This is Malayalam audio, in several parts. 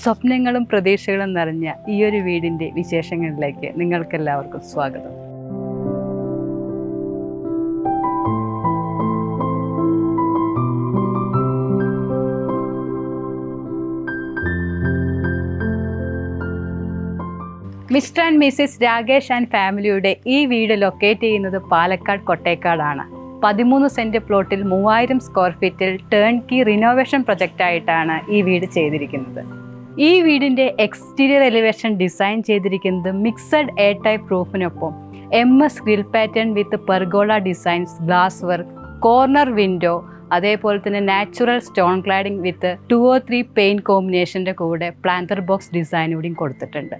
സ്വപ്നങ്ങളും പ്രതീക്ഷകളും നിറഞ്ഞ ഈ ഒരു വീടിൻ്റെ വിശേഷങ്ങളിലേക്ക് നിങ്ങൾക്കെല്ലാവർക്കും സ്വാഗതം. Mister and missus Rakesh and ഫാമിലിയുടെ ഈ വീട് ലൊക്കേറ്റ് ചെയ്യുന്നത് പാലക്കാട് കൊട്ടേക്കാടാണ്. 13 സെൻറ്റ് പ്ലോട്ടിൽ 3000 സ്ക്വയർ ഫീറ്റിൽ ടേൺ കീ റിനോവേഷൻ പ്രൊജക്റ്റായിട്ടാണ് ഈ വീട് ചെയ്തിരിക്കുന്നത്. ഈ വീടിൻ്റെ എക്സ്റ്റീരിയർ എലിവേഷൻ ഡിസൈൻ ചെയ്തിരിക്കുന്നത് മിക്സഡ് എയർ ടൈപ്പ് റൂഫിനൊപ്പം MS grill pattern with pergola designs, glass work, corner window, അതേപോലെ തന്നെ natural stone cladding with 2 or 3 paint കോമ്പിനേഷൻ്റെ കൂടെ പ്ലാന്തർ ബോക്സ് ഡിസൈൻ കൂടിയും കൊടുത്തിട്ടുണ്ട്.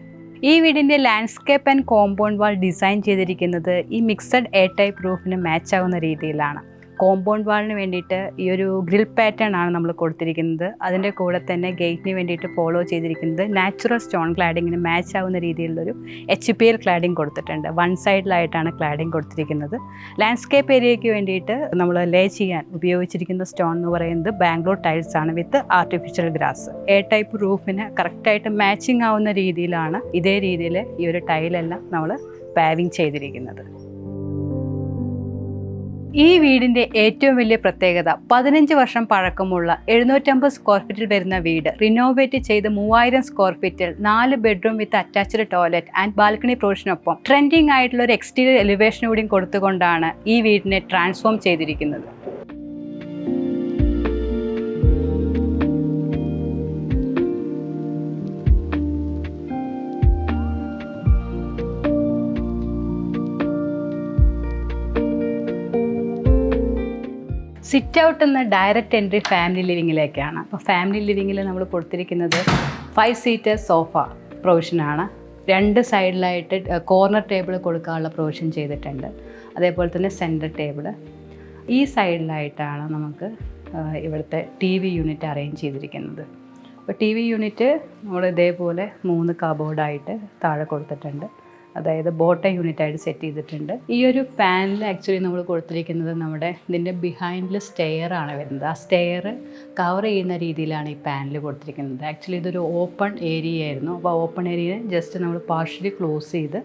ഈ വീടിൻ്റെ landscape and compound wall design ചെയ്തിരിക്കുന്നത് ഈ മിക്സഡ് എയർ ടൈപ്പ് റൂഫിന് മാച്ച് ആവുന്ന രീതിയിലാണ്. കോമ്പൗണ്ട് വാളിന് വേണ്ടിയിട്ട് ഈ ഒരു ഗ്രിൽ പാറ്റേൺ ആണ് നമ്മൾ കൊടുത്തിരിക്കുന്നത്. അതിൻ്റെ കൂടെ തന്നെ ഗേറ്റിന് വേണ്ടിയിട്ട് ഫോളോ ചെയ്തിരിക്കുന്നത് നാച്ചുറൽ സ്റ്റോൺ ക്ലാഡിങ്ങിന് മാച്ച് ആവുന്ന രീതിയിലുള്ളൊരു HPL ക്ലാഡിങ് കൊടുത്തിട്ടുണ്ട്. വൺ സൈഡിലായിട്ടാണ് ക്ലാഡിങ് കൊടുത്തിരിക്കുന്നത്. ലാൻഡ്സ്കേപ്പ് ഏരിയയ്ക്ക് വേണ്ടിയിട്ട് നമ്മൾ ലേ ചെയ്യാൻ ഉപയോഗിച്ചിരിക്കുന്ന സ്റ്റോൺ എന്ന് പറയുന്നത് ബാംഗ്ലൂർ ടൈൽസ് ആണ് with artificial grass. Air type റൂഫിന് കറക്റ്റായിട്ട് മാച്ചിങ് ആവുന്ന രീതിയിലാണ് ഇതേ രീതിയിൽ ഈ ഒരു ടൈലെല്ലാം നമ്മൾ പാവിങ് ചെയ്തിരിക്കുന്നത്. ഈ വീടിൻ്റെ ഏറ്റവും വലിയ പ്രത്യേകത 15 വർഷം പഴക്കമുള്ള 750 സ്ക്വയർ ഫീറ്റിൽ വരുന്ന വീട് റിനോവേറ്റ് ചെയ്ത് 3000 സ്ക്വയർ ഫീറ്റിൽ 4 bedroom with attached toilet and balcony പ്രൊവിഷനൊപ്പം ട്രെൻഡിങ് ആയിട്ടുള്ള ഒരു എക്സ്റ്റീരിയർ എലിവേഷൻ കൂടിയും കൊടുത്തുകൊണ്ടാണ് ഈ വീടിനെ ട്രാൻസ്ഫോം ചെയ്തിരിക്കുന്നത്. സിറ്റ് ഔട്ട് എന്ന ഡയറക്റ്റ് എൻട്രി ഫാമിലി ലിവിങ്ങിലേക്കാണ്. അപ്പോൾ ഫാമിലി ലിവിങ്ങിൽ നമ്മൾ കൊടുത്തിരിക്കുന്നത് 5 സീറ്റർ സോഫ പ്രൊവിഷനാണ്. 2 സൈഡിലായിട്ട് കോർണർ ടേബിൾ കൊടുക്കാനുള്ള പ്രൊവിഷൻ ചെയ്തിട്ടുണ്ട്. അതേപോലെ തന്നെ സെൻറ്റർ ടേബിൾ. ഈ സൈഡിലായിട്ടാണ് നമുക്ക് ഇവിടുത്തെ TV യൂണിറ്റ് അറേഞ്ച് ചെയ്തിരിക്കുന്നത്. അപ്പോൾ TV യൂണിറ്റ് നമ്മൾ ഇതേപോലെ 3 കബോർഡായിട്ട് താഴെ കൊടുത്തിട്ടുണ്ട്. അതായത് ബോട്ടം യൂണിറ്റായിട്ട് സെറ്റ് ചെയ്തിട്ടുണ്ട്. ഈ ഒരു പാനൽ ആക്ച്വലി നമ്മൾ കൊടുത്തിരിക്കുന്നത് നമ്മുടെ ഇതിൻ്റെ ബിഹൈൻഡിൽ സ്റ്റെയർ ആണ് വരുന്നത്. ആ സ്റ്റെയർ കവർ ചെയ്യുന്ന രീതിയിലാണ് ഈ പാനൽ കൊടുത്തിരിക്കുന്നത്. ആക്ച്വലി ഇതൊരു ഓപ്പൺ ഏരിയ ആയിരുന്നു. അപ്പോൾ ഓപ്പൺ ഏരിയ ജസ്റ്റ് നമ്മൾ പാർഷ്യലി ക്ലോസ് ചെയ്ത്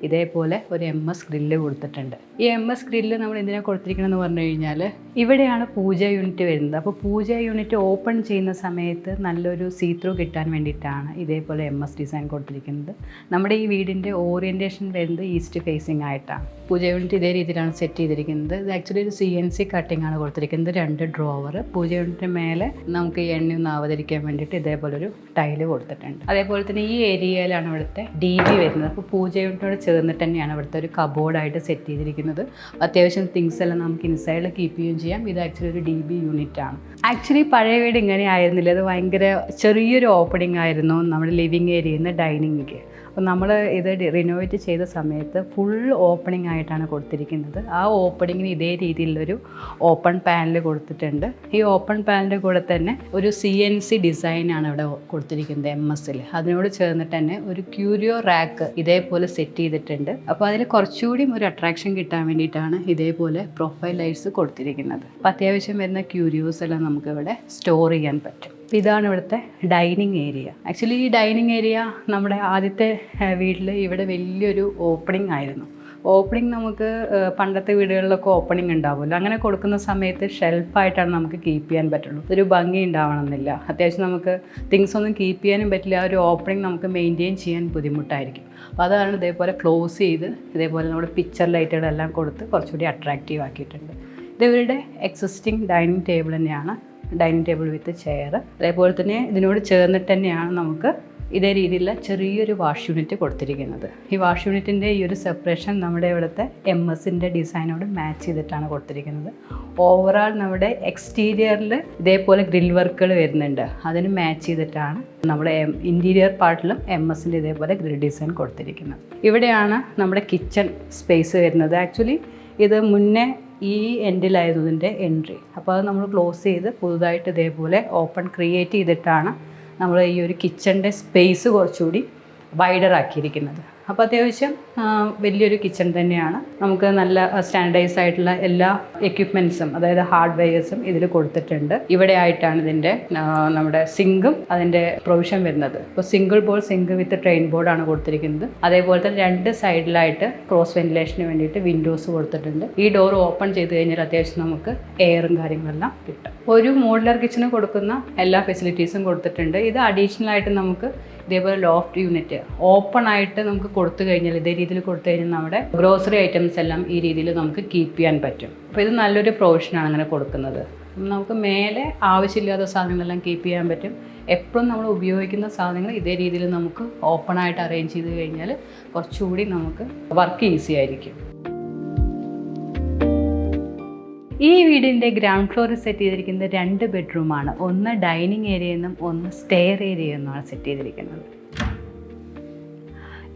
ഇതേപോലെ ഒരു MS ഗ്രില്ല് കൊടുത്തിട്ടുണ്ട്. ഈ MS ഗ്രില്ല് നമ്മൾ എന്തിനാണ് കൊടുത്തിരിക്കണമെന്ന് പറഞ്ഞു കഴിഞ്ഞാൽ ഇവിടെയാണ് പൂജ യൂണിറ്റ് വരുന്നത്. അപ്പോൾ പൂജ യൂണിറ്റ് ഓപ്പൺ ചെയ്യുന്ന സമയത്ത് നല്ലൊരു സീത്രൂ കിട്ടാൻ വേണ്ടിയിട്ടാണ് ഇതേപോലെ MS ഡിസൈൻ കൊടുത്തിരിക്കുന്നത്. നമ്മുടെ ഈ വീടിൻ്റെ ഓറിയൻറ്റേഷൻ വരുന്നത് ഈസ്റ്റ് ഫേസിങ് ആയിട്ടാണ്. പൂജ യൂണിറ്റ് ഇതേ രീതിയിലാണ് സെറ്റ് ചെയ്തിരിക്കുന്നത്. ഇത് ആക്ച്വലി ഒരു CNC കട്ടിംഗ് ആണ് കൊടുത്തിരിക്കുന്നത്. 2 ഡ്രോവർ. പൂജ യൂണിറ്റിന് മേലെ നമുക്ക് ഈ എണ്ണയൊന്നും ആവതിരിക്കാൻ വേണ്ടിയിട്ട് ഇതേപോലെ ഒരു ടൈല് കൊടുത്തിട്ടുണ്ട്. അതേപോലെ തന്നെ ഈ ഏരിയയിലാണ് ഇവിടുത്തെ DB വരുന്നത്. അപ്പോൾ പൂജ യൂണിറ്റിനോട് ചേർന്നിട്ട് തന്നെയാണ് ഇവിടുത്തെ ഒരു കബോർഡായിട്ട് സെറ്റ് ചെയ്തിരിക്കുന്നത്. അത്യാവശ്യം തിങ്സ് എല്ലാം നമുക്ക് ഇൻസൈഡിൽ കീപ്പ് ചെയ്യുകയും ചെയ്യാം. ഇത് ആക്ച്വലി ഒരു DB യൂണിറ്റ് ആണ്. ആക്ച്വലി പഴയ വീട് ഇങ്ങനെ ആയിരുന്നില്ല. അത് ഭയങ്കര ചെറിയൊരു ഓപ്പണിംഗ് ആയിരുന്നു നമ്മുടെ ലിവിങ് ഏരിയയിൽ നിന്ന് ഡൈനിങ്ങിക്ക്. അപ്പോൾ നമ്മൾ ഇത് റിനോവേറ്റ് ചെയ്ത സമയത്ത് ഫുൾ ഓപ്പണിംഗ് ആയിട്ടാണ് കൊടുത്തിരിക്കുന്നത്. ആ ഓപ്പണിങ്ങിന് ഇതേ രീതിയിലുള്ളൊരു ഓപ്പൺ പാനൽ കൊടുത്തിട്ടുണ്ട്. ഈ ഓപ്പൺ പാനലിൻ്റെ കൂടെ തന്നെ ഒരു CNC ഡിസൈനാണ് ഇവിടെ കൊടുത്തിരിക്കുന്നത് MSൽ. അതിനോട് ചേർന്നിട്ട് തന്നെ ഒരു ക്യൂരിയോ റാക്ക് ഇതേപോലെ സെറ്റ് ചെയ്തിട്ടുണ്ട്. അപ്പോൾ അതിൽ കുറച്ചുകൂടി ഒരു അട്രാക്ഷൻ കിട്ടാൻ വേണ്ടിയിട്ടാണ് ഇതേപോലെ പ്രൊഫൈൽ ലൈറ്റ്സ് കൊടുത്തിരിക്കുന്നത്. അപ്പോൾ അത്യാവശ്യം വരുന്ന ക്യൂരിയോസ് എല്ലാം നമുക്ക് ഇവിടെ സ്റ്റോർ ചെയ്യാൻ പറ്റും. ഇതാണ് ഇവിടുത്തെ ഡൈനിങ് ഏരിയ. ആക്ച്വലി ഈ ഡൈനിങ് ഏരിയ നമ്മുടെ ആദ്യത്തെ വീട്ടിൽ ഇവിടെ വലിയൊരു ഓപ്പണിംഗ് ആയിരുന്നു. ഓപ്പണിംഗ് നമുക്ക് പണ്ടത്തെ വീടുകളിലൊക്കെ ഓപ്പണിംഗ് ഉണ്ടാവുമല്ലോ. അങ്ങനെ കൊടുക്കുന്ന സമയത്ത് ഷെൽഫായിട്ടാണ് നമുക്ക് കീപ്പ് ചെയ്യാൻ പറ്റുള്ളൂ. ഒരു ഭംഗി ഉണ്ടാവണമെന്നില്ല. അത്യാവശ്യം നമുക്ക് തിങ്സ് ഒന്നും കീപ്പ് ചെയ്യാനും പറ്റില്ല. ആ ഒരു ഓപ്പണിംഗ് നമുക്ക് മെയിൻറ്റെയിൻ ചെയ്യാൻ ബുദ്ധിമുട്ടായിരിക്കും. അപ്പോൾ അതാണ് ഇതേപോലെ ക്ലോസ് ചെയ്ത് ഇതേപോലെ നമ്മുടെ പിക്ചർ ലൈറ്റുകളെല്ലാം കൊടുത്ത് കുറച്ചുകൂടി അട്രാക്റ്റീവ് ആക്കിയിട്ടുണ്ട്. ഇത് ഇവരുടെ എക്സിസ്റ്റിംഗ് ഡൈനിങ് ടേബിൾ തന്നെയാണ്. Dining table with chair. അതേപോലെ തന്നെ ഇതിനോട് ചേർന്നിട്ട് തന്നെയാണ് നമുക്ക് ഇതേ രീതിയിലുള്ള ചെറിയൊരു വാഷ് യൂണിറ്റ് കൊടുത്തിരിക്കുന്നത്. ഈ വാഷ് യൂണിറ്റിൻ്റെ ഈ ഒരു സെപ്പറേഷൻ നമ്മുടെ ഇവിടുത്തെ MSൻ്റെ ഡിസൈനോട് മാച്ച് ചെയ്തിട്ടാണ് കൊടുത്തിരിക്കുന്നത്. ഓവറാൾ നമ്മുടെ എക്സ്റ്റീരിയറിൽ ഇതേപോലെ ഗ്രിൽ വർക്കുകൾ വരുന്നുണ്ട്. അതിന് മാച്ച് ചെയ്തിട്ടാണ് നമ്മുടെ ഇൻറ്റീരിയർ പാർട്ടിലും MSൻ്റെ ഇതേപോലെ ഗ്രിൽ ഡിസൈൻ കൊടുത്തിരിക്കുന്നത്. ഇവിടെയാണ് നമ്മുടെ കിച്ചൺ സ്പേസ് വരുന്നത്. ആക്ച്വലി ഇത് മുന്നേ ഈ എൻഡിലായിരുന്നു ഇതിൻ്റെ എൻട്രി. അപ്പോൾ അത് നമ്മൾ ക്ലോസ് ചെയ്ത് പുതുതായിട്ട് ഇതേപോലെ ഓപ്പൺ ക്രിയേറ്റ് ചെയ്തിട്ടാണ് നമ്മൾ ഈ ഒരു കിച്ചണിൻ്റെ സ്പേസ് കുറച്ചുകൂടി വൈഡർ ആക്കിയിരിക്കുന്നത്. അപ്പോൾ അത്യാവശ്യം വലിയൊരു കിച്ചൺ തന്നെയാണ്. നമുക്ക് നല്ല സ്റ്റാൻഡേർഡൈസ് ആയിട്ടുള്ള എല്ലാ എക്യുപ്മെൻറ്റ്സും അതായത് ഹാർഡ്വെയർസും ഇതിൽ കൊടുത്തിട്ടുണ്ട്. ഇവിടെ ആയിട്ടാണ് ഇതിൻ്റെ നമ്മുടെ സിങ്കും അതിൻ്റെ പ്രൊവിഷൻ വരുന്നത്. ഇപ്പോൾ സിംഗിൾ ബോൾ സിങ്ക് വിത്ത് ട്രെയിൻ ബോർഡാണ് കൊടുത്തിരിക്കുന്നത്. അതേപോലെ തന്നെ 2 സൈഡിലായിട്ട് ക്രോസ് വെന്റിലേഷന് വേണ്ടിയിട്ട് വിൻഡോസ് കൊടുത്തിട്ടുണ്ട്. ഈ ഡോർ ഓപ്പൺ ചെയ്ത് കഴിഞ്ഞാൽ അത്യാവശ്യം നമുക്ക് എയറും കാര്യങ്ങളെല്ലാം കിട്ടും. ഒരു മോഡുലർ കിച്ചന് കൊടുക്കുന്ന എല്ലാ ഫെസിലിറ്റീസും കൊടുത്തിട്ടുണ്ട്. ഇത് അഡീഷണൽ ആയിട്ട് നമുക്ക് ഇതേപോലെ ലോഫ്റ്റ് യൂണിറ്റ് ഓപ്പൺ ആയിട്ട് നമുക്ക് കൊടുത്തു കഴിഞ്ഞാൽ ഇതേ രീതിയിൽ കൊടുത്തു കഴിഞ്ഞാൽ നമ്മുടെ ഗ്രോസറി ഐറ്റംസ് എല്ലാം ഈ രീതിയിൽ നമുക്ക് കീപ്പ് ചെയ്യാൻ പറ്റും. അപ്പോൾ ഇത് നല്ലൊരു പ്രൊവിഷനാണ് അങ്ങനെ കൊടുക്കുന്നത്. നമുക്ക് മേലെ ആവശ്യമില്ലാത്ത സാധനങ്ങളെല്ലാം കീപ്പ് ചെയ്യാൻ പറ്റും. എപ്പോഴും നമ്മൾ ഉപയോഗിക്കുന്ന സാധനങ്ങൾ ഇതേ രീതിയിൽ നമുക്ക് ഓപ്പൺ ആയിട്ട് അറേഞ്ച് ചെയ്ത് കഴിഞ്ഞാൽ കുറച്ചുകൂടി നമുക്ക് വർക്ക് ഈസി ആയിരിക്കും. ഈ വീടിൻ്റെ ഗ്രൗണ്ട് ഫ്ലോറിൽ സെറ്റ് ചെയ്തിരിക്കുന്നത് 2 ബെഡ്റൂമാണ്. ഒന്ന് ഡൈനിങ് ഏരിയ എന്നും ഒന്ന് സ്റ്റെയർ ഏരിയ എന്നുമാണ് സെറ്റ് ചെയ്തിരിക്കുന്നത്.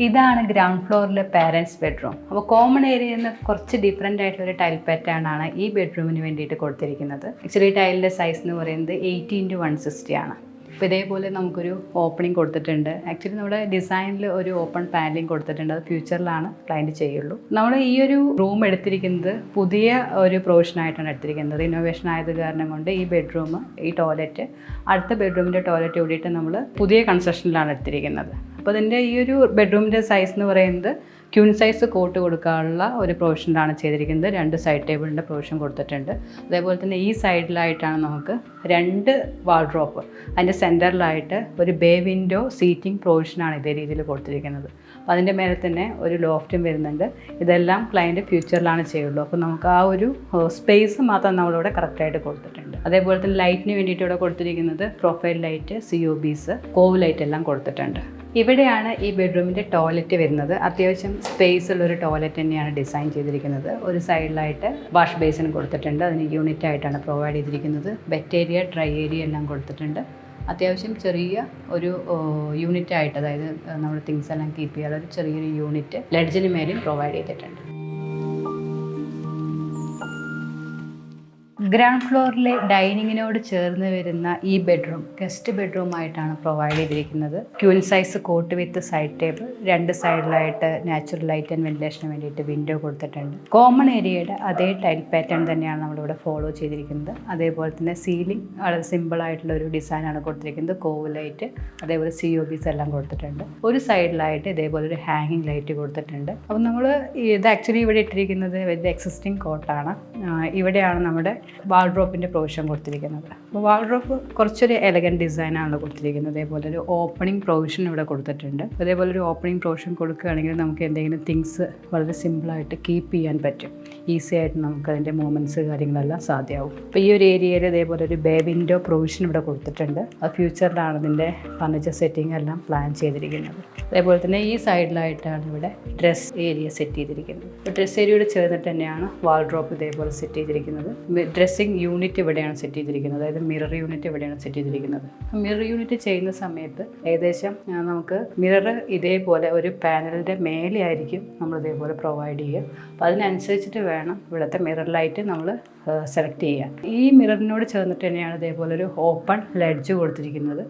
ഇതാണ് ഗ്രൗണ്ട് ഫ്ലോറിലെ പാരൻസ് ബെഡ്റൂം. അപ്പോൾ കോമൺ ഏരിയയിൽ നിന്ന് കുറച്ച് ഡിഫറെൻ്റ് ആയിട്ടുള്ളൊരു ടൈൽ പാറ്റേൺ ആണ് ഈ ബെഡ്റൂമിന് വേണ്ടിയിട്ട് കൊടുത്തിരിക്കുന്നത്. ആക്ച്വലി ടൈലിൻ്റെ സൈസ് എന്ന് പറയുന്നത് 80x160 ആണ്. അപ്പോൾ ഇതേപോലെ നമുക്കൊരു ഓപ്പണിംഗ് കൊടുത്തിട്ടുണ്ട്. ആക്ച്വലി നമ്മുടെ ഡിസൈനിൽ ഒരു ഓപ്പൺ പാനലിംഗ് കൊടുത്തിട്ടുണ്ട്. അത് ഫ്യൂച്ചറിലാണ് ക്ലയൻറ്റ് ചെയ്യുള്ളൂ. നമ്മൾ ഈ ഒരു റൂം എടുത്തിരിക്കുന്നത് പുതിയ ഒരു പ്രൊവിഷനായിട്ടാണ് എടുത്തിരിക്കുന്നത്. റിനോവേഷൻ ആയത് കാരണം കൊണ്ട് ഈ ബെഡ്റൂം, ഈ ടോയ്ലറ്റ്, അടുത്ത ബെഡ്റൂമിൻ്റെ ടോയ്ലറ്റ് കൂടിയിട്ട് നമ്മൾ പുതിയ കൺസ്ട്രക്ഷനിലാണ് എടുത്തിരിക്കുന്നത്. അപ്പോൾ അതിൻ്റെ ഈ ഒരു ബെഡ്റൂമിൻ്റെ സൈസ് എന്ന് പറയുന്നത് ക്യൂൻ സൈസ് കോട്ട് കൊടുക്കാനുള്ള ഒരു പ്രൊവിഷനിലാണ് ചെയ്തിരിക്കുന്നത്. 2 സൈഡ് ടേബിളിൻ്റെ പ്രൊവിഷൻ കൊടുത്തിട്ടുണ്ട്. അതേപോലെ തന്നെ ഈ സൈഡിലായിട്ടാണ് നമുക്ക് 2 വാർഡ്രോപ്പ്, അതിൻ്റെ സെൻറ്ററിലായിട്ട് ഒരു ബേ വിൻഡോ സീറ്റിംഗ് പ്രൊവിഷനാണ് ഇതേ രീതിയിൽ കൊടുത്തിരിക്കുന്നത്. അപ്പോൾ അതിൻ്റെ മേലെ തന്നെ ഒരു ലോഫ്റ്റും വരുന്നുണ്ട്. ഇതെല്ലാം ക്ലയൻറ്റ് ഫ്യൂച്ചറിലാണ് ചെയ്യുള്ളൂ. അപ്പോൾ നമുക്ക് ആ ഒരു സ്പേസ് മാത്രം നമ്മളിവിടെ കറക്റ്റായിട്ട് കൊടുത്തിട്ടുണ്ട്. അതേപോലെ തന്നെ ലൈറ്റിന് വേണ്ടിയിട്ട് ഇവിടെ കൊടുത്തിരിക്കുന്നത് profile light, COBs, cove light എല്ലാം കൊടുത്തിട്ടുണ്ട്. ഇവിടെയാണ് ഈ ബെഡ്റൂമിൻ്റെ ടോയ്ലറ്റ് വരുന്നത്. അത്യാവശ്യം സ്പേസ് ഉള്ളൊരു ടോയ്ലറ്റ് തന്നെയാണ് ഡിസൈൻ ചെയ്തിരിക്കുന്നത്. ഒരു സൈഡിലായിട്ട് വാഷ് ബേസിൻ കൊടുത്തിട്ടുണ്ട്. അതിന് യൂണിറ്റ് ആയിട്ടാണ് പ്രൊവൈഡ് ചെയ്തിരിക്കുന്നത്. വെറ്റ് ഏരിയ, ഡ്രൈ ഏരിയ എല്ലാം കൊടുത്തിട്ടുണ്ട്. അത്യാവശ്യം ചെറിയ ഒരു യൂണിറ്റ് ആയിട്ട്, അതായത് നമ്മൾ തിങ്സ് എല്ലാം കീപ്പ് ചെയ്യാനുള്ള ഒരു ചെറിയൊരു യൂണിറ്റ് ലെഡ്ജിന് മേലും പ്രൊവൈഡ് ചെയ്തിട്ടുണ്ട്. ഗ്രൗണ്ട് ഫ്ലോറിലെ ഡൈനിങ്ങിനോട് ചേർന്ന് വരുന്ന ഈ ബെഡ്റൂം ഗസ്റ്റ് ബെഡ്റൂം ആയിട്ടാണ് പ്രൊവൈഡ് ചെയ്തിരിക്കുന്നത്. Queen size cot with side table, 2 സൈഡിലായിട്ട് നാച്ചുറൽ ലൈറ്റ് ആൻഡ് വെന്റിലേഷന് വേണ്ടിയിട്ട് വിൻഡോ കൊടുത്തിട്ടുണ്ട്. കോമൺ ഏരിയയുടെ അതേ ടൈൽ പാറ്റേൺ തന്നെയാണ് നമ്മളിവിടെ ഫോളോ ചെയ്തിരിക്കുന്നത്. അതേപോലെ തന്നെ സീലിംഗ് വളരെ സിമ്പിളായിട്ടുള്ള ഒരു ഡിസൈനാണ് കൊടുത്തിരിക്കുന്നത്. കോവ് ലൈറ്റ്, അതേപോലെ COBs എല്ലാം കൊടുത്തിട്ടുണ്ട്. ഒരു സൈഡിലായിട്ട് ഇതേപോലെ ഒരു ഹാങ്ങിങ് ലൈറ്റ് കൊടുത്തിട്ടുണ്ട്. അപ്പോൾ നമ്മൾ ഇത് ആക്ച്വലി ഇവിടെ ഇട്ടിരിക്കുന്നത് വിത്ത് എക്സിസ്റ്റിംഗ് കോട്ടാണ്. ഇവിടെയാണ് നമ്മുടെ വാൾഡ്രോപ്പിൻ്റെ പ്രൊവിഷൻ കൊടുത്തിരിക്കുന്നത്. അപ്പോൾ വാൾഡ്രോപ്പ് കുറച്ചൊരു എലഗൻറ്റ് ഡിസൈനാണ് കൊടുത്തിരിക്കുന്നത്. അതേപോലെ ഒരു ഓപ്പണിംഗ് പ്രൊവിഷൻ ഇവിടെ കൊടുത്തിട്ടുണ്ട്. അതേപോലെ ഒരു ഓപ്പണിംഗ് പ്രൊവിഷൻ കൊടുക്കുകയാണെങ്കിൽ നമുക്ക് എന്തെങ്കിലും തിങ്സ് വളരെ സിമ്പിളായിട്ട് കീപ്പ് ചെയ്യാൻ പറ്റും. ഈസി ആയിട്ട് നമുക്ക് അതിൻ്റെ മൂവ്മെൻറ്റ്സ് കാര്യങ്ങളെല്ലാം സാധ്യമാവും. അപ്പോൾ ഈ ഒരു ഏരിയയിൽ ഇതേപോലെ ഒരു ബേ വിൻഡോ പ്രൊവിഷൻ ഇവിടെ കൊടുത്തിട്ടുണ്ട്. അത് ഫ്യൂച്ചറിലാണ് ഇതിൻ്റെ ഫർണിച്ചർ സെറ്റിംഗ് എല്ലാം പ്ലാൻ ചെയ്തിരിക്കുന്നത്. അതേപോലെ തന്നെ ഈ സൈഡിലായിട്ടാണ് ഇവിടെ ഡ്രസ് ഏരിയ സെറ്റ് ചെയ്തിരിക്കുന്നത്. അപ്പോൾ ഡ്രസ് ഏരിയയോട് ചേർന്നിട്ട് തന്നെയാണ് വാൾഡ്രോപ്പ് ഇതേപോലെ സെറ്റ് ചെയ്തിരിക്കുന്നത്. ഡ്രസ്സിങ് യൂണിറ്റ് ഇവിടെയാണ് സെറ്റ് ചെയ്തിരിക്കുന്നത്. അതായത് മിറർ യൂണിറ്റ് ഇവിടെയാണ് സെറ്റ് ചെയ്തിരിക്കുന്നത്. മിറർ യൂണിറ്റ് ചെയ്യുന്ന സമയത്ത് ഏകദേശം നമുക്ക് മിറർ ഇതേപോലെ ഒരു പാനലിൻ്റെ മേലെ ആയിരിക്കും നമ്മൾ ഇതേപോലെ പ്രൊവൈഡ് ചെയ്യുക. അപ്പോൾ അതിനനുസരിച്ചിട്ട് വേണം ഇവിടുത്തെ മിറർ ലൈറ്റ് നമ്മൾ സെലക്ട് ചെയ്യാൻ. ഈ മിററിനോട് ചേർന്നിട്ട് തന്നെയാണ് ഇതേപോലെ ഒരു ഓപ്പൺ ലെഡ്ജ് കൊടുത്തിരിക്കുന്നത്.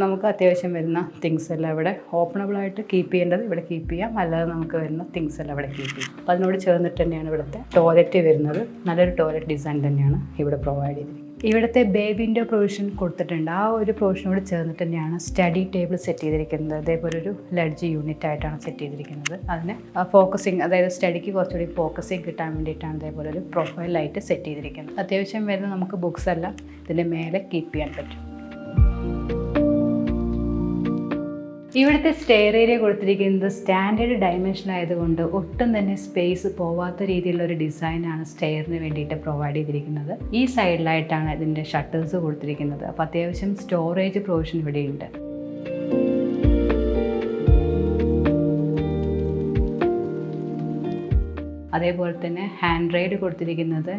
നമുക്ക് അത്യാവശ്യം വരുന്ന തിങ്സ് എല്ലാം ഇവിടെ ഓപ്പണബിളായിട്ട് കീപ്പ് ചെയ്യേണ്ടത് ഇവിടെ കീപ്പ് ചെയ്യാം, അല്ലാതെ നമുക്ക് വരുന്ന തിങ്സ് എല്ലാം ഇവിടെ കീപ്പ് ചെയ്യാം. അപ്പോൾ അതിനോട് ചേർന്നിട്ട് തന്നെയാണ് ഇവിടുത്തെ ടോയ്ലറ്റ് വരുന്നത്. നല്ലൊരു ടോയ്ലറ്റ് ഡിസൈൻ തന്നെയാണ് ഇവിടെ പ്രൊവൈഡ് ചെയ്തിരിക്കുന്നത്. ഇവിടുത്തെ ബേ വിൻഡോ പ്രൊവിഷൻ കൊടുത്തിട്ടുണ്ട്. ആ ഒരു പ്രൊവിഷനോട് ചേർന്നിട്ട് തന്നെയാണ് സ്റ്റഡി ടേബിൾ സെറ്റ് ചെയ്തിരിക്കുന്നത്. അതേപോലെ ഒരു ലഡ്ജ് യൂണിറ്റ് ആയിട്ടാണ് സെറ്റ് ചെയ്തിരിക്കുന്നത്. അതിന് ഫോക്കസിങ്, അതായത് സ്റ്റഡിക്ക് കുറച്ചുകൂടി ഫോക്കസിങ് കിട്ടാൻ വേണ്ടിയിട്ടാണ് ഇതേപോലെ ഒരു പ്രൊഫൈൽ ലൈറ്റ് സെറ്റ് ചെയ്തിരിക്കുന്നത്. അത്യാവശ്യം വരുന്ന നമുക്ക് ബുക്സ് എല്ലാം ഇതിൻ്റെ മേലെ കീപ്പ് ചെയ്യാൻ പറ്റും. ഇവിടുത്തെ സ്റ്റെയർ ഏരിയ കൊടുത്തിരിക്കുന്നത് സ്റ്റാൻഡേർഡ് ഡയമെൻഷൻ ആയതുകൊണ്ട് ഒട്ടും തന്നെ സ്പേസ് പോവാത്ത രീതിയിലുള്ള ഒരു ഡിസൈനാണ് സ്റ്റെയറിന് വേണ്ടിയിട്ട് പ്രൊവൈഡ് ചെയ്തിരിക്കുന്നത്. ഈ സൈഡിലായിട്ടാണ് ഇതിൻ്റെ ഷട്ടേഴ്സ് കൊടുത്തിരിക്കുന്നത്. അപ്പോൾ അത്യാവശ്യം സ്റ്റോറേജ് പ്രൊവിഷൻ ഇവിടെയുണ്ട്. അതേപോലെ തന്നെ ഹാൻഡ് റെയിൽ കൊടുത്തിരിക്കുന്നത്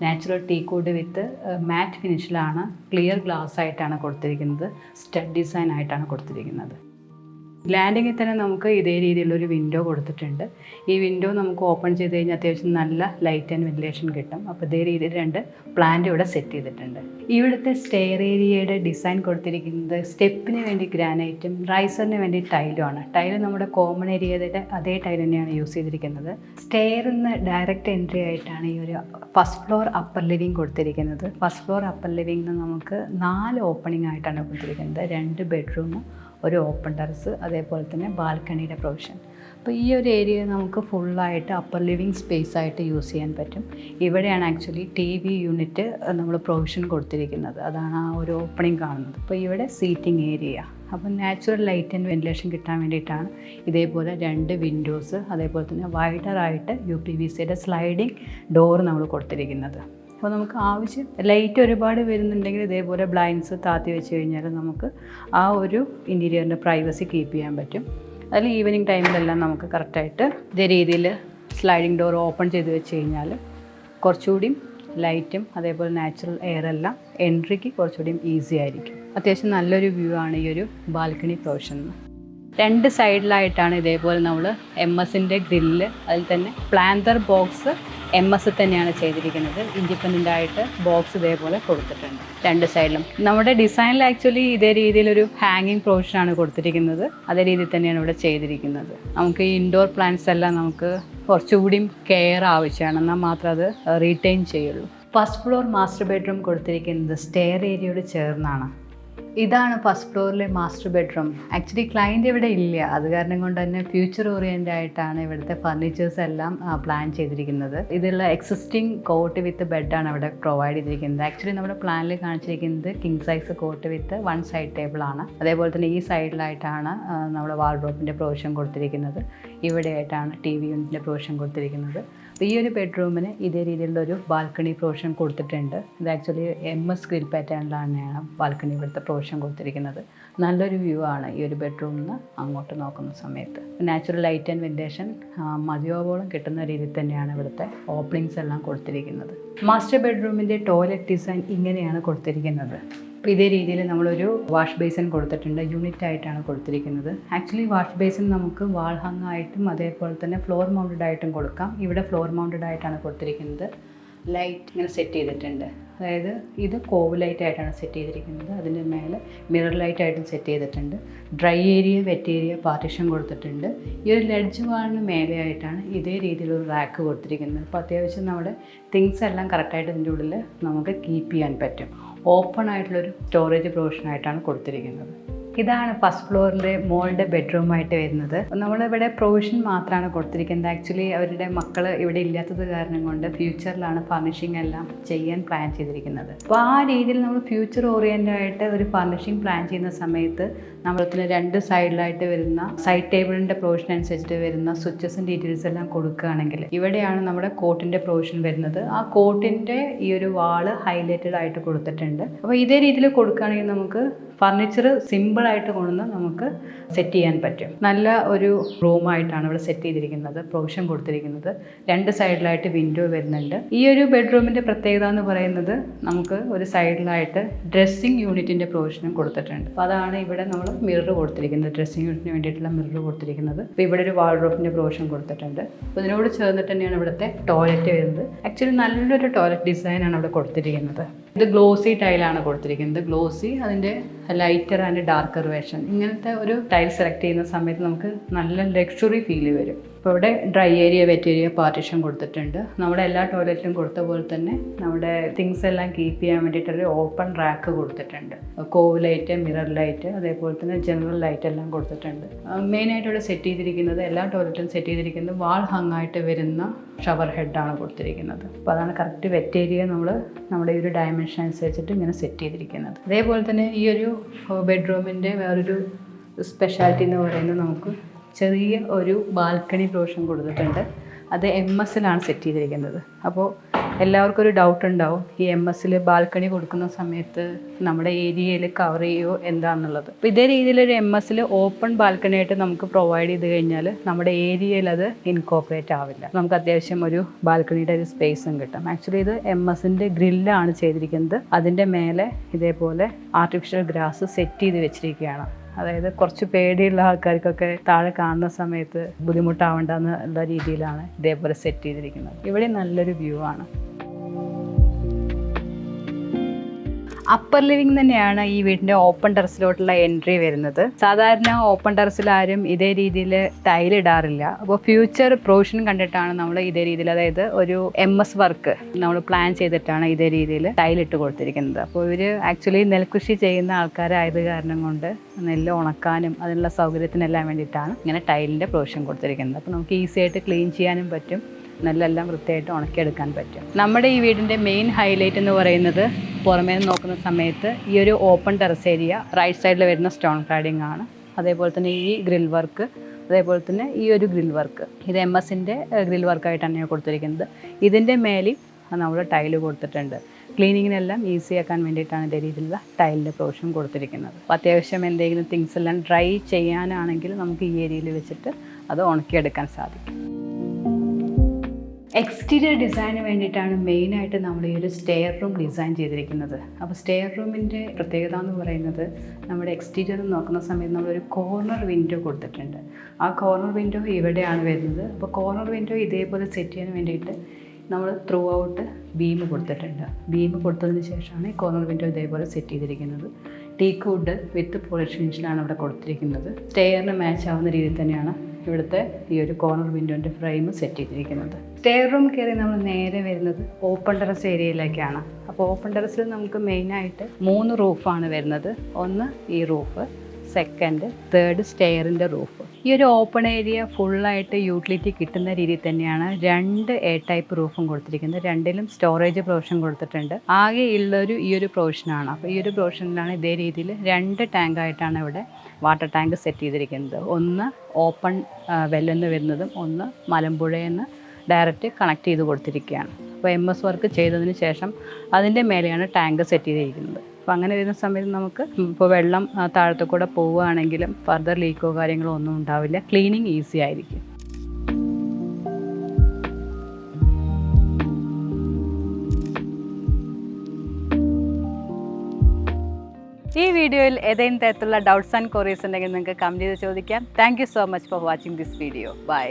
നാച്ചുറൽ ടീക്വുഡ് വിത്ത് മാറ്റ് ഫിനിഷിലാണ്. ക്ലിയർ ഗ്ലാസ് ആയിട്ടാണ് കൊടുത്തിരിക്കുന്നത്. സ്റ്റഡ് ഡിസൈൻ ആയിട്ടാണ് കൊടുത്തിരിക്കുന്നത്. ലാൻഡിങ്ങിൽ തന്നെ നമുക്ക് ഇതേ രീതിയിലുള്ളൊരു വിൻഡോ കൊടുത്തിട്ടുണ്ട്. ഈ വിൻഡോ നമുക്ക് ഓപ്പൺ ചെയ്ത് കഴിഞ്ഞാൽ അത്യാവശ്യം നല്ല ലൈറ്റ് ആൻഡ് വെന്റിലേഷൻ കിട്ടും. അപ്പോൾ ഇതേ രീതിയിൽ 2 പ്ലാന്റ് ഇവിടെ സെറ്റ് ചെയ്തിട്ടുണ്ട്. ഇവിടുത്തെ സ്റ്റെയർ ഏരിയയുടെ ഡിസൈൻ കൊടുത്തിരിക്കുന്നത് സ്റ്റെപ്പിന് വേണ്ടി ഗ്രാനൈറ്റും റൈസറിന് വേണ്ടി ടൈലുമാണ്. ടൈല് നമ്മുടെ കോമൺ ഏരിയയുടെ അതേ ടൈൽ തന്നെയാണ് യൂസ് ചെയ്തിരിക്കുന്നത്. സ്റ്റെയറിൽ നിന്ന് ഡയറക്റ്റ് എൻട്രി ആയിട്ടാണ് ഈ ഒരു ഫസ്റ്റ് ഫ്ലോർ അപ്പർ ലിവിങ് കൊടുത്തിരിക്കുന്നത്. ഫസ്റ്റ് ഫ്ലോർ അപ്പർ ലിവിങ്ങിന് നമുക്ക് 4 ഓപ്പണിംഗ് ആയിട്ടാണ് കൊടുത്തിരിക്കുന്നത്. 2 ബെഡ്റൂമും ഒരു ഓപ്പൺ ടെറസ്, അതേപോലെ തന്നെ ബാൽക്കണിയുടെ പ്രൊവിഷൻ. അപ്പോൾ ഈ ഒരു ഏരിയ നമുക്ക് ഫുള്ളായിട്ട് അപ്പർ ലിവിങ് സ്പേസ് ആയിട്ട് യൂസ് ചെയ്യാൻ പറ്റും. ഇവിടെയാണ് ആക്ച്വലി TV യൂണിറ്റ് നമ്മൾ പ്രൊവിഷൻ കൊടുത്തിരിക്കുന്നത്. അതാണ് ആ ഒരു ഓപ്പണിംഗ് കാണുന്നത്. അപ്പോൾ ഇവിടെ സീറ്റിംഗ് ഏരിയ. അപ്പോൾ നാച്ചുറൽ ലൈറ്റ് ആൻഡ് വെന്റിലേഷൻ കിട്ടാൻ വേണ്ടിയിട്ടാണ് ഇതേപോലെ 2 വിൻഡോസ്, അതേപോലെ തന്നെ വൈഡറായിട്ട് UPVCയുടെ സ്ലൈഡിങ് ഡോർ നമ്മൾ കൊടുത്തിരിക്കുന്നത്. അപ്പോൾ നമുക്ക് ആവശ്യം ലൈറ്റ് ഒരുപാട് വരുന്നുണ്ടെങ്കിൽ ഇതേപോലെ ബ്ലൈൻഡ്സ് താത്തി വെച്ച് കഴിഞ്ഞാൽ നമുക്ക് ആ ഒരു ഇൻറ്റീരിയറിൻ്റെ പ്രൈവസി കീപ്പ് ചെയ്യാൻ പറ്റും. അതിൽ ഈവനിങ് ടൈമിലെല്ലാം നമുക്ക് കറക്റ്റായിട്ട് ഇതേ രീതിയിൽ സ്ലൈഡിങ് ഡോർ ഓപ്പൺ ചെയ്ത് വെച്ച് കഴിഞ്ഞാൽ കുറച്ചുകൂടിയും ലൈറ്റും അതേപോലെ നാച്ചുറൽ എയറെല്ലാം എൻട്രിക്ക് കുറച്ചുകൂടിയും ഈസി ആയിരിക്കും. അത്യാവശ്യം നല്ലൊരു വ്യൂ ആണ് ഈ ഒരു ബാൽക്കണി പ്രൊവിഷൻ. 2 സൈഡിലായിട്ടാണ് ഇതേപോലെ നമ്മൾ MS-ൻ്റെ ഗ്രില്ല്, അതിൽ തന്നെ പ്ലാന്തർ ബോക്സ് MS തന്നെയാണ് ചെയ്തിരിക്കുന്നത്. ഇൻഡിപെൻഡൻ്റ് ആയിട്ട് ബോക്സ് ഇതേപോലെ കൊടുത്തിട്ടുണ്ട് 2 സൈഡിലും. നമ്മുടെ ഡിസൈനിൽ ആക്ച്വലി ഇതേ രീതിയിലൊരു ഹാങ്ങിങ് പ്രൊവിഷനാണ് കൊടുത്തിരിക്കുന്നത്. അതേ രീതിയിൽ തന്നെയാണ് ഇവിടെ ചെയ്തിരിക്കുന്നത്. നമുക്ക് ഈ ഇൻഡോർ പ്ലാന്റ്സ് എല്ലാം നമുക്ക് കുറച്ചുകൂടിയും കെയർ ആവശ്യമാണ്, എന്നാൽ മാത്രമേ അത് റീറ്റെയിൻ ചെയ്യുള്ളൂ. ഫസ്റ്റ് ഫ്ലോർ മാസ്റ്റർ ബെഡ്റൂം കൊടുത്തിരിക്കുന്നത് സ്റ്റെയർ ഏരിയയോട് ചേർന്നാണ്. ഇതാണ് ഫസ്റ്റ് ഫ്ലോറിലെ മാസ്റ്റർ ബെഡ്റൂം. ആക്ച്വലി ക്ലയൻറ്റ് ഇവിടെ ഇല്ല, അത് കാരണം കൊണ്ട് തന്നെ ഫ്യൂച്ചർ ഓറിയൻ്റ് ആയിട്ടാണ് ഇവിടുത്തെ ഫർണിച്ചേഴ്സ് എല്ലാം പ്ലാൻ ചെയ്തിരിക്കുന്നത്. ഇതിലുള്ള എക്സിസ്റ്റിംഗ് കോട്ട് വിത്ത് ബെഡാണ് ഇവിടെ പ്രൊവൈഡ് ചെയ്തിരിക്കുന്നത്. ആക്ച്വലി നമ്മുടെ പ്ലാനിൽ കാണിച്ചിരിക്കുന്നത് king size cot with 1 side ടേബിളാണ്. അതേപോലെ തന്നെ ഈ സൈഡിലായിട്ടാണ് നമ്മുടെ വാർഡ്രോബിൻ്റെ പ്രൊവിഷൻ കൊടുത്തിരിക്കുന്നത്. ഇവിടെയായിട്ടാണ് TV യൂണിറ്റിൻ്റെ പ്രൊവിഷൻ കൊടുത്തിരിക്കുന്നത്. അപ്പോൾ ഈ ഒരു ബെഡ്റൂമിന് ഇതേ രീതിയിലുള്ളൊരു ബാൽക്കണി പ്രൊവിഷൻ കൊടുത്തിട്ടുണ്ട്. ഇത് ആക്ച്വലി MS ഗ്രിൽ പാറ്റേണിലാണ് ബാൽക്കണി ഇവിടുത്തെ പ്രൊവിഷൻ കൊടുത്തിരിക്കുന്നത്. നല്ലൊരു വ്യൂ ആണ് ഈ ഒരു ബെഡ്റൂമിൽ നിന്ന് അങ്ങോട്ട് നോക്കുന്ന സമയത്ത്. നാച്ചുറൽ ലൈറ്റ് ആൻഡ് വെന്റിലേഷൻ മതിയോളം കിട്ടുന്ന രീതിയിൽ തന്നെയാണ് ഇവിടുത്തെ ഓപ്പണിങ്സ് എല്ലാം കൊടുത്തിരിക്കുന്നത്. മാസ്റ്റർ ബെഡ്റൂമിൻ്റെ ടോയ്ലറ്റ് ഡിസൈൻ ഇങ്ങനെയാണ് കൊടുത്തിരിക്കുന്നത്. അപ്പോൾ ഇതേ രീതിയിൽ നമ്മളൊരു വാഷ് ബേസിൻ കൊടുത്തിട്ടുണ്ട്. യൂണിറ്റ് ആയിട്ടാണ് കൊടുത്തിരിക്കുന്നത്. ആക്ച്വലി വാഷ് ബേസിൻ നമുക്ക് വാൾ ഹങ് ആയിട്ടും അതേപോലെ തന്നെ ഫ്ലോർ മൗണ്ടഡ് ആയിട്ടും കൊടുക്കാം. ഇവിടെ ഫ്ലോർ മൗണ്ടഡ് ആയിട്ടാണ് കൊടുത്തിരിക്കുന്നത്. ലൈറ്റ് ഇങ്ങനെ സെറ്റ് ചെയ്തിട്ടുണ്ട്. അതായത് ഇത് കോവ് ലൈറ്റ് ആയിട്ടാണ് സെറ്റ് ചെയ്തിരിക്കുന്നത്. അതിൻ്റെ മേലെ മിറർ ലൈറ്റ് ആയിട്ടും സെറ്റ് ചെയ്തിട്ടുണ്ട്. Dry area wet area partition കൊടുത്തിട്ടുണ്ട്. ഈ ഒരു ലെഡ്ജ് വാളിന് മേലെ ആയിട്ടാണ് ഇതേ രീതിയിലൊരു റാക്ക് കൊടുത്തിരിക്കുന്നത്. അപ്പോൾ അത്യാവശ്യം നമ്മുടെ തിങ്സ് എല്ലാം കറക്റ്റായിട്ട് ഇതിൻ്റെ ഉള്ളിൽ നമുക്ക് കീപ്പ് ചെയ്യാൻ പറ്റും. ഓപ്പൺ ആയിട്ടുള്ളൊരു സ്റ്റോറേജ് പ്രൊവിഷനായിട്ടാണ് കൊടുത്തിരിക്കുന്നത്. ഇതാണ് ഫസ്റ്റ് ഫ്ലോറിലെ മോളുടെ ബെഡ്റൂമായിട്ട് വരുന്നത്. നമ്മളിവിടെ പ്രൊവിഷൻ മാത്രമാണ് കൊടുത്തിരിക്കുന്നത്. ആക്ച്വലി അവരുടെ മക്കൾ ഇവിടെ ഇല്ലാത്തത് കാരണം കൊണ്ട് ഫ്യൂച്ചറിലാണ് ഫർണിഷിംഗ് എല്ലാം ചെയ്യാൻ പ്ലാൻ ചെയ്തിരിക്കുന്നത്. അപ്പോൾ ആ രീതിയിൽ നമ്മൾ ഫ്യൂച്ചർ ഓറിയൻ്റ് ആയിട്ട് ഒരു ഫർണിഷിംഗ് പ്ലാൻ ചെയ്യുന്ന സമയത്ത് നമ്മളത്തിന് 2 സൈഡിലായിട്ട് വരുന്ന സൈഡ് ടേബിളിൻ്റെ പ്രൊവിഷൻ അനുസരിച്ചിട്ട് വരുന്ന സ്വിച്ചസും ഡീറ്റെയിൽസ് എല്ലാം കൊടുക്കുകയാണെങ്കിൽ ഇവിടെയാണ് നമ്മുടെ കോട്ടിൻ്റെ പ്രൊവിഷൻ വരുന്നത്. ആ കോട്ടിൻ്റെ ഈ ഒരു വാള് ഹൈലൈറ്റഡ് ആയിട്ട് കൊടുത്തിട്ടുണ്ട്. അപ്പോൾ ഇതേ രീതിയിൽ കൊടുക്കുകയാണെങ്കിൽ നമുക്ക് ഫർണിച്ചർ സിമ്പിളായിട്ട് കൊണ്ടുവന്ന് നമുക്ക് സെറ്റ് ചെയ്യാൻ പറ്റും. നല്ല ഒരു റൂമായിട്ടാണ് ഇവിടെ സെറ്റ് ചെയ്തിരിക്കുന്നത്. പ്രൊവിഷൻ കൊടുത്തിരിക്കുന്നത്. 2 സൈഡിലായിട്ട് വിൻഡോ വരുന്നുണ്ട്. ഈ ഒരു ബെഡ്റൂമിൻ്റെ പ്രത്യേകത എന്ന് പറയുന്നത് നമുക്ക് ഒരു സൈഡിലായിട്ട് ഡ്രസ്സിങ് യൂണിറ്റിൻ്റെ പ്രൊവിഷനും കൊടുത്തിട്ടുണ്ട്. അപ്പോൾ അതാണ് ഇവിടെ നമ്മൾ മിറർ കൊടുത്തിരിക്കുന്നത്. ഡ്രസ്സിങ് യൂണിറ്റിന് വേണ്ടിയിട്ടുള്ള മിറർ കൊടുത്തിരിക്കുന്നത്. അപ്പോൾ ഇവിടെ ഒരു വാർഡ്രോബിൻ്റെ പ്രൊവിഷൻ കൊടുത്തിട്ടുണ്ട്. അപ്പോൾ ഇതിനോട് ചേർന്നിട്ട് തന്നെയാണ് ഇവിടുത്തെ ടോയ്ലറ്റ് വരുന്നത്. ആക്ച്വലി നല്ലൊരു ടോയ്ലറ്റ് ഡിസൈനാണ് ഇവിടെ കൊടുത്തിരിക്കുന്നത്. ഇത് ഗ്ലോസി ടൈലാണ് കൊടുത്തിരിക്കുന്നത്. ഗ്ലോസി, അതിൻ്റെ ലൈറ്റർ ആൻഡ് ഡാർക്കർ വേർഷൻ. ഇങ്ങനത്തെ ഒരു ടൈൽ സെലക്ട് ചെയ്യുന്ന സമയത്ത് നമുക്ക് നല്ല ലക്ഷറി ഫീല് വരും. അപ്പോൾ ഇവിടെ dry area wet area partition കൊടുത്തിട്ടുണ്ട്. നമ്മുടെ എല്ലാ ടോയ്ലറ്റിലും കൊടുത്ത പോലെ തന്നെ നമ്മുടെ തിങ്സ് എല്ലാം കീപ്പ് ചെയ്യാൻ വേണ്ടിയിട്ടൊരു ഓപ്പൺ റാക്ക് കൊടുത്തിട്ടുണ്ട്. കോവ് ലൈറ്റ്, മിറർ ലൈറ്റ്, അതേപോലെ തന്നെ ജനറൽ ലൈറ്റ് എല്ലാം കൊടുത്തിട്ടുണ്ട്. മെയിനായിട്ട് ഇവിടെ സെറ്റ് ചെയ്തിരിക്കുന്നത് എല്ലാ ടോയ്ലറ്റിലും സെറ്റ് ചെയ്തിരിക്കുന്നത് വാൾ ഹങ് ആയിട്ട് വരുന്ന ഷവർ ഹെഡാണ് കൊടുത്തിരിക്കുന്നത്. അപ്പോൾ അതാണ് കറക്റ്റ് വെറ്റ് ഏരിയ നമ്മുടെ ഈ ഒരു ഡയമെൻഷൻ അനുസരിച്ചിട്ട് ഇങ്ങനെ സെറ്റ് ചെയ്തിരിക്കുന്നത്. അതേപോലെ തന്നെ ഈ ഒരു ബെഡ്റൂമിൻ്റെ വേറൊരു സ്പെഷ്യാലിറ്റി എന്ന് പറയുന്നത് നമുക്ക് ചെറിയ ഒരു ബാൽക്കണി പ്രൊവിഷൻ കൊടുത്തിട്ടുണ്ട്. അത് MS-ലാണ് സെറ്റ് ചെയ്തിരിക്കുന്നത്. അപ്പോൾ എല്ലാവർക്കും ഒരു ഡൗട്ട് ഉണ്ടാവും, ഈ MS-ൽ ബാൽക്കണി കൊടുക്കുന്ന സമയത്ത് നമ്മുടെ ഏരിയയിൽ കവർ ചെയ്യുമോ എന്താണെന്നുള്ളത്. അപ്പോൾ ഇതേ രീതിയിലൊരു MS-ൽ ഓപ്പൺ ബാൽക്കണി ആയിട്ട് നമുക്ക് പ്രൊവൈഡ് ചെയ്ത് കഴിഞ്ഞാൽ നമ്മുടെ ഏരിയയിൽ അത് ഇൻകോപ്പറേറ്റ് ആവില്ല. നമുക്ക് അത്യാവശ്യം ഒരു ബാൽക്കണിയുടെ ഒരു സ്പേസും കിട്ടും. ആക്ച്വലി ഇത് MS-ൻ്റെ ഗ്രില്ലാണ് ചെയ്തിരിക്കുന്നത്. അതിൻ്റെ മേലെ ഇതേപോലെ ആർട്ടിഫിഷ്യൽ ഗ്രാസ് സെറ്റ് ചെയ്ത് വെച്ചിരിക്കുകയാണ്. അതായത് കുറച്ച് പേടിയുള്ള ആൾക്കാർക്കൊക്കെ താഴെ കാണുന്ന സമയത്ത് ബുദ്ധിമുട്ടാവണ്ടെന്നുള്ള രീതിയിലാണ് ഇതേപോലെ സെറ്റ് ചെയ്തിരിക്കുന്നത്. ഇവിടെ നല്ലൊരു വ്യൂ ആണ്. അപ്പർ ലിവിംഗ് തന്നെയാണ് ഈ വീടിൻ്റെ ഓപ്പൺ ടെറസിലോട്ടുള്ള എൻട്രി വരുന്നത്. സാധാരണ ഓപ്പൺ ടെറസിൽ ആരും ഇതേ രീതിയിൽ ടൈലിടാറില്ല. അപ്പോൾ ഫ്യൂച്ചർ പ്രൊവിഷൻ കണ്ടിട്ടാണ് നമ്മൾ ഇതേ രീതിയിൽ, അതായത് ഒരു MS വർക്ക് നമ്മൾ പ്ലാൻ ചെയ്തിട്ടാണ് ഇതേ രീതിയിൽ ടൈലിട്ട് കൊടുത്തിരിക്കുന്നത്. അപ്പോൾ ഇവർ ആക്ച്വലി നെൽകൃഷി ചെയ്യുന്ന ആൾക്കാരായത് കാരണം കൊണ്ട് നെല്ല് ഉണക്കാനും അതിനുള്ള സൗകര്യത്തിനെല്ലാം വേണ്ടിയിട്ടാണ് ഇങ്ങനെ ടൈലിൻ്റെ പ്രൊവിഷൻ കൊടുത്തിരിക്കുന്നത്. അപ്പോൾ നമുക്ക് ഈസി ആയിട്ട് ക്ലീൻ ചെയ്യാനും പറ്റും, നെല്ലെല്ലാം വൃത്തിയായിട്ട് ഉണക്കിയെടുക്കാൻ പറ്റും. നമ്മുടെ ഈ വീടിൻ്റെ മെയിൻ ഹൈലൈറ്റ് എന്ന് പറയുന്നത് പുറമേ നിന്ന് നോക്കുന്ന സമയത്ത് ഈ ഒരു ഓപ്പൺ ടെറസ് ഏരിയ, റൈറ്റ് സൈഡിൽ വരുന്ന സ്റ്റോൺ ക്ലാഡിംഗ് ആണ്. അതേപോലെ തന്നെ ഈ ഗ്രിൽ വർക്ക്, അതേപോലെ തന്നെ ഈ ഒരു ഗ്രിൽ വർക്ക്, ഇത് MS-ൻ്റെ ഗ്രിൽ വർക്കായിട്ടാണ് കൊടുത്തിരിക്കുന്നത്. ഇതിൻ്റെ മേലിൽ നമ്മൾ ടൈല് കൊടുത്തിട്ടുണ്ട്. ക്ലീനിങ്ങിനെല്ലാം ഈസി ആക്കാൻ വേണ്ടിയിട്ടാണ് ഇതേ രീതിയിലുള്ള ടൈലിൻ്റെ പ്രൊവിഷൻ കൊടുത്തിരിക്കുന്നത്. അപ്പോൾ അത്യാവശ്യം എന്തെങ്കിലും തിങ്സ് എല്ലാം ഡ്രൈ ചെയ്യാനാണെങ്കിൽ നമുക്ക് ഈ ഏരിയയിൽ വെച്ചിട്ട് അത് ഉണക്കിയെടുക്കാൻ സാധിക്കും. എക്സ്റ്റീരിയർ ഡിസൈന് വേണ്ടിയിട്ടാണ് മെയിനായിട്ട് നമ്മൾ ഈ ഒരു സ്റ്റെയർ റൂം ഡിസൈൻ ചെയ്തിരിക്കുന്നത്. അപ്പോൾ സ്റ്റെയർ റൂമിൻ്റെ പ്രത്യേകത എന്ന് പറയുന്നത്, നമ്മുടെ എക്സ്റ്റീരിയർ നോക്കുന്ന സമയത്ത് നമ്മളൊരു കോർണർ വിൻഡോ കൊടുത്തിട്ടുണ്ട്. ആ കോർണർ വിൻഡോ ഇവിടെയാണ് വരുന്നത്. അപ്പോൾ കോർണർ വിൻഡോ ഇതേപോലെ സെറ്റ് ചെയ്യാൻ വേണ്ടിയിട്ട് നമ്മൾ ത്രൂ ഔട്ട് ബീം കൊടുത്തിട്ടുണ്ട്. ബീം കൊടുത്തതിന് ശേഷമാണ് ഈ കോർണർ വിൻഡോ ഇതേപോലെ സെറ്റ് ചെയ്തിരിക്കുന്നത്. ടീക്ക് വുഡ് വിത്ത് പോളിഷ് ഫിനിഷിലാണ് ഇവിടെ കൊടുത്തിരിക്കുന്നത്. സ്റ്റെയറിന് മാച്ച് ആവുന്ന രീതിയിൽ തന്നെയാണ് ഇവിടുത്തെ ഈ ഒരു കോർണർ വിൻഡോൻ്റെ ഫ്രെയിം സെറ്റ് ചെയ്തിരിക്കുന്നത്. സ്റ്റെയർ റൂം കയറി നമ്മൾ നേരെ വരുന്നത് ഓപ്പൺ ടെറസ് ഏരിയയിലേക്കാണ്. അപ്പോൾ ഓപ്പൺ ടെറസിൽ നമുക്ക് മെയിനായിട്ട് 3 റൂഫാണ് വരുന്നത്. ഒന്ന് ഈ റൂഫ്, സെക്കൻഡ്, തേർഡ് സ്റ്റെയറിൻ്റെ റൂഫ്. ഈ ഒരു ഓപ്പൺ ഏരിയ ഫുള്ളായിട്ട് യൂട്ടിലിറ്റി കിട്ടുന്ന രീതിയിൽ തന്നെയാണ് 2 A ടൈപ്പ് റൂഫും കൊടുത്തിരിക്കുന്നത്. 2ലും സ്റ്റോറേജ് പ്രൊവിഷൻ കൊടുത്തിട്ടുണ്ട്. ആകെ ഉള്ളൊരു ഈ ഒരു പ്രൊവിഷനാണ്. അപ്പോൾ ഈ ഒരു പ്രൊവിഷനിലാണ് ഇതേ രീതിയിൽ 2 ടാങ്കായിട്ടാണ് ഇവിടെ വാട്ടർ ടാങ്ക് സെറ്റ് ചെയ്തിരിക്കുന്നത്. ഒന്ന് ഓപ്പൺ വെല്ലെന്ന് വരുന്നതും ഒന്ന് മലമ്പുഴയിൽ നിന്ന് ഡയറക്റ്റ് കണക്ട് ചെയ്ത് കൊടുത്തിരിക്കുകയാണ്. അപ്പോൾ MS വർക്ക് ചെയ്തതിന് ശേഷം അതിൻ്റെ മേലെയാണ് ടാങ്ക് സെറ്റ് ചെയ്തിരിക്കുന്നത്. അപ്പോൾ അങ്ങനെ വരുന്ന സമയത്ത് നമുക്ക് ഇപ്പോൾ വെള്ളം താഴത്തു കൂടെ പോവുകയാണെങ്കിലും ഫർദർ ലീക്കോ കാര്യങ്ങളോ ഒന്നും ഉണ്ടാവില്ല. ക്ലീനിങ് ഈസി ആയിരിക്കും. ഈ വീഡിയോയിൽ ഏതെങ്കിലും തരത്തിലുള്ള ഡൗട്ട്സ് ആൻഡ് ക്വറീസ് ഉണ്ടെങ്കിൽ നിങ്ങൾക്ക് കമൻറ്റ് ചെയ്ത് ചോദിക്കാം. Thank you so much for watching this video. By.